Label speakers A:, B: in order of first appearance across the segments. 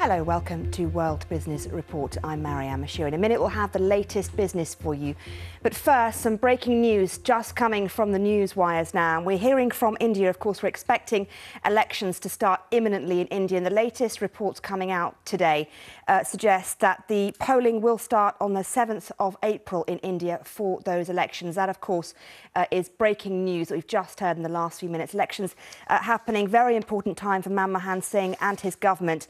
A: Hello, welcome to World Business Report. I'm Maryam Moshiri. In a minute, we'll have the latest business for you. But first, some breaking news just coming from the news wires now. We're hearing from India. Of course, we're expecting elections to start imminently in India. And the latest reports coming out today suggest that the polling will start on the 7th of April in India for those elections. That, of course, is breaking news that we've just heard in the last few minutes. Elections happening, very important time for Manmohan Singh and his government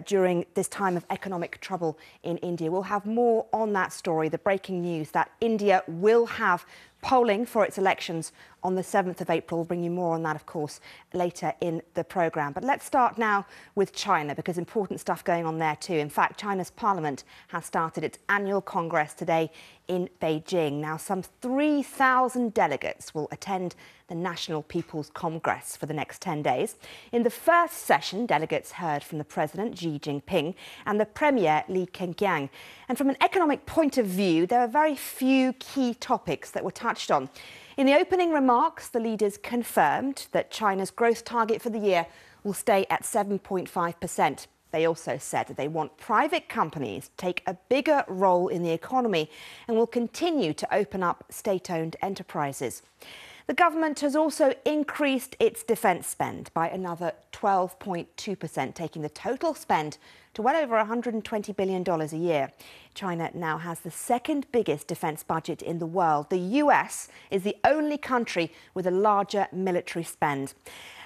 A: during this time of economic trouble in India. We'll have more on that story, the breaking news that India will have polling for its elections on the 7th of April. We'll bring you more on that, of course, later in the programme. But let's start now with China, because important stuff going on there too. In fact, China's parliament has started its annual congress today in Beijing. Now, some 3,000 delegates will attend the National People's Congress for the next 10 days. In the first session, delegates heard from the President, Xi Jinping, and the Premier, Li Keqiang. And from an economic point of view, there are very few key topics that were touched on. In the opening remarks, the leaders confirmed that China's growth target for the year will stay at 7.5%. They also said that they want private companies to take a bigger role in the economy and will continue to open up state-owned enterprises. The government has also increased its defence spend by another 12.2%, taking the total spend to well over $120 billion a year. China now has the second biggest defence budget in the world. The US is the only country with a larger military spend.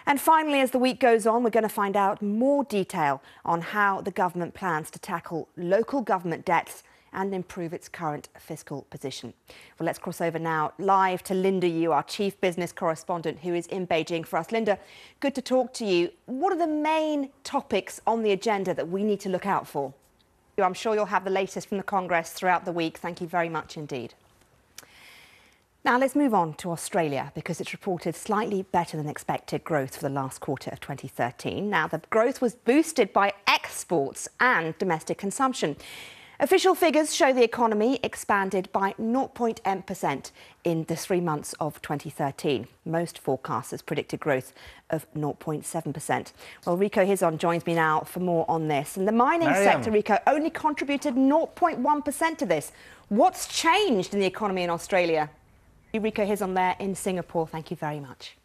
A: And finally, as the week goes on, we're going to find out more detail on how the government plans to tackle local government debts and improve its current fiscal position. Well, let's cross over now live to Linda Yu, our chief business correspondent, who is in Beijing for us. Linda, good to talk to you. What are the main topics on the agenda that we need to look out for? I'm sure you'll have the latest from the Congress throughout the week. Thank you very much indeed. Now let's move on to Australia, because it's reported slightly better than expected growth for the last quarter of 2013. Now, the growth was boosted by exports and domestic consumption. Official figures show the economy expanded by 0.8% in the 3 months of 2013. Most forecasters predicted growth of 0.7%. Well, Rico Hizon joins me now for more on this. And the mining sector, Rico, only contributed 0.1% to this. What's changed in the economy in Australia? Rico Hizon there in Singapore. Thank you very much.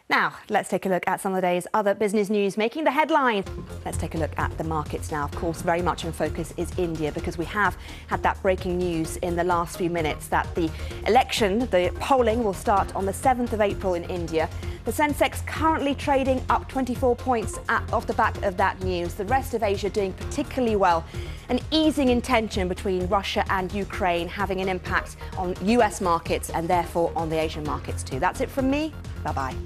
A: Now, let's take a look at some of the day's other business news making the headlines. Let's take a look at the markets now. Of course, very much in focus is India, because we have had that breaking news in the last few minutes that the election, the polling, will start on the 7th of April in India. The Sensex currently trading up 24 points off the back of that news. The rest of Asia doing particularly well. An easing in tension between Russia and Ukraine having an impact on US markets and therefore on the Asian markets too. That's it from me. Bye-bye.